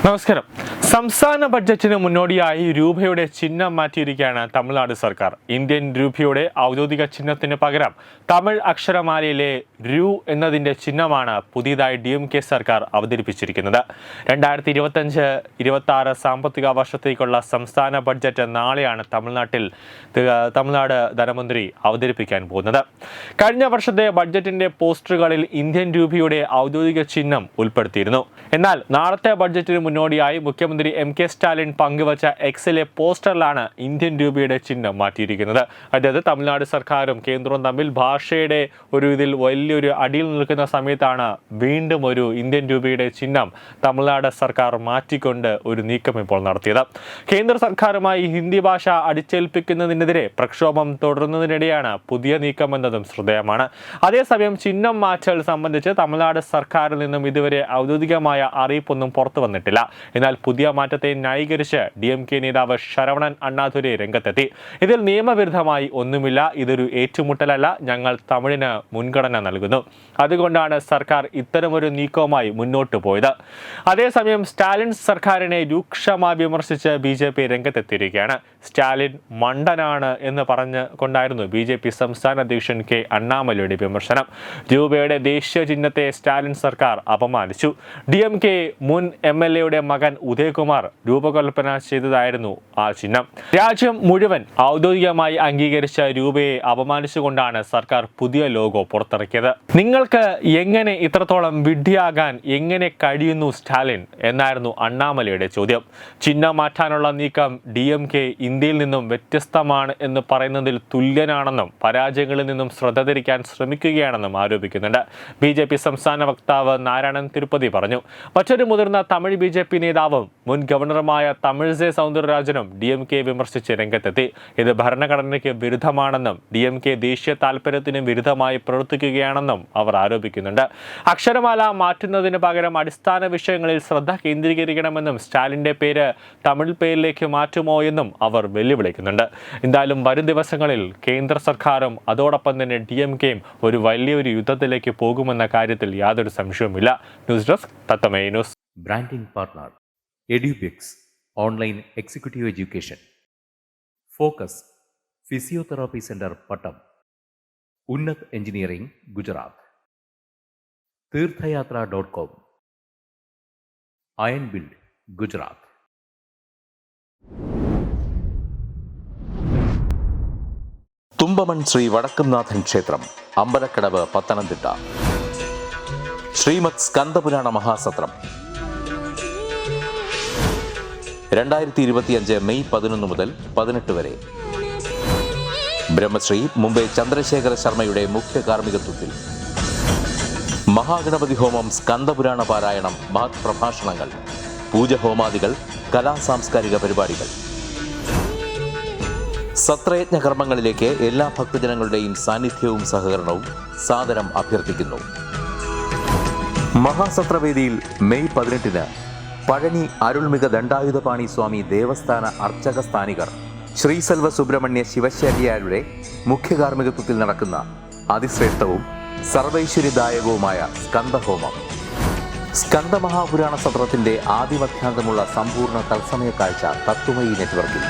നമസ്കാരം. സംസ്ഥാന ബഡ്ജറ്റിന് മുന്നോടിയായി രൂപയുടെ ചിഹ്നം മാറ്റിയിരിക്കുകയാണ് തമിഴ്നാട് സർക്കാർ. ഇന്ത്യൻ രൂപയുടെ ഔദ്യോഗിക ചിഹ്നത്തിന് പകരം തമിഴ് അക്ഷരമാലയിലെ രു എന്നതിൻ്റെ ചിഹ്നമാണ് പുതിയതായി DMK സർക്കാർ അവതരിപ്പിച്ചിരിക്കുന്നത്. 2025-26 സാമ്പത്തിക വർഷത്തേക്കുള്ള സംസ്ഥാന ബഡ്ജറ്റ് നാളെയാണ് തമിഴ്നാട് ധനമന്ത്രി അവതരിപ്പിക്കാൻ പോകുന്നത്. കഴിഞ്ഞ വർഷത്തെ ബഡ്ജറ്റിന്റെ പോസ്റ്ററുകളിൽ ഇന്ത്യൻ രൂപയുടെ ഔദ്യോഗിക ചിഹ്നം ഉൾപ്പെടുത്തിയിരുന്നു. എന്നാൽ നാളത്തെ ബഡ്ജറ്റിന് മുന്നോടിയായി മുഖ്യമന്ത്രി MK സ്റ്റാലിൻ പങ്കുവച്ച എക്സിലെ പോസ്റ്ററിലാണ് ഇന്ത്യൻ രൂപയുടെ ചിഹ്നം മാറ്റിയിരിക്കുന്നത്. അതായത് തമിഴ്നാട് സർക്കാരും കേന്ദ്രവും തമ്മിൽ ഭാഷയുടെ ഇതിൽ വലിയൊരു അടിയിൽ നിൽക്കുന്ന സമയത്താണ് വീണ്ടും ഒരു ഇന്ത്യൻ രൂപയുടെ ചിഹ്നം തമിഴ്നാട് സർക്കാർ മാറ്റിക്കൊണ്ട് ഒരു നീക്കം ഇപ്പോൾ നടത്തിയത്. കേന്ദ്ര സർക്കാരുമായി ഹിന്ദി ഭാഷ അടിച്ചേൽപ്പിക്കുന്നതിനെതിരെ പ്രക്ഷോഭം തുടരുന്നതിനിടെയാണ് പുതിയ നീക്കം എന്നതും ശ്രദ്ധേയമാണ്. അതേസമയം ചിഹ്നം മാറ്റൽ സംബന്ധിച്ച് തമിഴ്നാട് സർക്കാരിൽ നിന്നും ഇതുവരെ ഔദ്യോഗികമായ അറിയിപ്പൊന്നും പുറത്തു വന്നിട്ടില്ല. എന്നാൽ പുതിയ മാറ്റത്തെ ന്യായീകരിച്ച് DMK നേതാവ് ശരവണൻ അണ്ണാദുരൈ രംഗത്തെത്തി. ഇതിൽ നിയമവിരുദ്ധമായി ഒന്നുമില്ല, ഇതൊരു ഏറ്റുമുട്ടലല്ല, ഞങ്ങൾ തമിഴിന് മുൻഗണന നൽകുന്നു, അതുകൊണ്ടാണ് സർക്കാർ ഇത്തരമൊരു നീക്കവുമായി മുന്നോട്ട് പോയത്. അതേസമയം സ്റ്റാലിൻ സർക്കാരിനെ രൂക്ഷമായി വിമർശിച്ച് BJP രംഗത്തെത്തിയിരിക്കുകയാണ്. സ്റ്റാലിൻ മണ്ടനാണ് എന്ന് പറഞ്ഞുകൊണ്ടായിരുന്നു BJP സംസ്ഥാന അധ്യക്ഷൻ K അണ്ണാമലയുടെ വിമർശനം. രൂപയുടെ ദേശീയ ചിഹ്നത്തെ സ്റ്റാലിൻ സർക്കാർ അപമാനിച്ചു. DMK മുൻ MLA മകൻ ഉദയകുമാർ രൂപകൽപ്പന ചെയ്തതായിരുന്നു ആ ചിഹ്നം. രാജ്യം മുഴുവൻ ഔദ്യോഗികമായി അംഗീകരിച്ച രൂപയെ അപമാനിച്ചുകൊണ്ടാണ് സർക്കാർ പുതിയ ലോഗോ പുറത്തിറക്കിയത്. നിങ്ങൾക്ക് എങ്ങനെ ഇത്രത്തോളം വിഡ്ഢിയാകാൻ എങ്ങനെ കഴിയുന്നു സ്റ്റാലിൻ എന്നായിരുന്നു അണ്ണാമലയുടെ ചോദ്യം. ചിഹ്നം മാറ്റാനുള്ള നീക്കം DMK ഇന്ത്യയിൽ നിന്നും വ്യത്യസ്തമാണ് എന്ന് പറയുന്നതിൽ തുല്യനാണെന്നും പരാജയങ്ങളിൽ നിന്നും ശ്രദ്ധ തിരിക്കാൻ ശ്രമിക്കുകയാണെന്നും ആരോപിക്കുന്നുണ്ട്. BJP സംസ്ഥാന വക്താവ് നാരായണൻ തിരുപ്പതി പറഞ്ഞു. മറ്റൊരു മുതിർന്ന തമിഴ് BJP നേതാവും മുൻ ഗവർണറുമായ തമിഴിസൈ സൗന്ദരരാജനും DMK വിമർശിച്ച് രംഗത്തെത്തി. ഇത് ഭരണഘടനയ്ക്ക് വിരുദ്ധമാണെന്നും DMK ദേശീയ താൽപര്യത്തിന് വിരുദ്ധമായി പ്രവർത്തിക്കുകയാണെന്നും അവർ ആരോപിക്കുന്നുണ്ട്. അക്ഷരമാല മാറ്റുന്നതിന് പകരം അടിസ്ഥാന വിഷയങ്ങളിൽ ശ്രദ്ധ കേന്ദ്രീകരിക്കണമെന്നും സ്റ്റാലിൻ്റെ പേര് തമിഴ് പേരിലേക്ക് മാറ്റുമോ എന്നും അവർ വെല്ലുവിളിക്കുന്നുണ്ട്. എന്തായാലും വരും ദിവസങ്ങളിൽ കേന്ദ്ര സർക്കാരും അതോടൊപ്പം തന്നെ DMKയും ഒരു വലിയൊരു യുദ്ധത്തിലേക്ക് പോകുമെന്ന കാര്യത്തിൽ യാതൊരു സംശയവുമില്ല. ന്യൂസ് ഡെസ്ക് തത്തമൈ news. Branding partner EduBix online executive education. Focus physiotherapy centre Pattom. Unnat engineering Gujarat. തീർത്ഥയാത്ര.com. Iron build Gujarat. തുമ്പമൺ ശ്രീ വടക്കുംനാഥൻ ക്ഷേത്രം, അമ്പലക്കടവ്, പത്തനംതിട്ട. ശ്രീമദ് സ്കന്ദപുരാണ മഹാസത്രം 2025 മെയ് 11 മുതൽ 18 വരെ. ബ്രഹ്മശ്രീ മുംബൈ ചന്ദ്രശേഖര ശർമ്മയുടെ മുഖ്യ കാർമ്മികത്വത്തിൽ മഹാഗണപതി ഹോമം, സ്കന്ദപുരാണ പാരായണം, മഹത് പ്രഭാഷണങ്ങൾ, പൂജഹോമാദികൾ, കലാസാംസ്കാരിക പരിപാടികൾ. സത്രയജ്ഞ കർമ്മങ്ങളിലേക്ക് എല്ലാ ഭക്തജനങ്ങളുടെയും സാന്നിധ്യവും സഹകരണവും സാദരം അഭ്യർത്ഥിക്കുന്നു. മഹാസത്രവേദിയിൽ മെയ് 18 പഴനി അരുൾമിക ദണ്ഡായുധപാണി സ്വാമി ദേവസ്ഥാന അർച്ചക സ്ഥാനികർ ശ്രീസെൽവ സുബ്രഹ്മണ്യ ശിവശാരിയാരുടെ മുഖ്യ കാർമ്മികത്വത്തിൽ നടക്കുന്ന അതിശ്രേഷ്ഠവും സർവൈശ്വര്യദായകവുമായ സ്കന്ദഹോമം. സ്കന്ദമഹാപുരാണ സത്രത്തിന്റെ ആദിമധ്യാന്തമുള്ള സമ്പൂർണ്ണ തത്സമയ കാഴ്ച തത്വമയി നെറ്റ്വർക്കിൽ.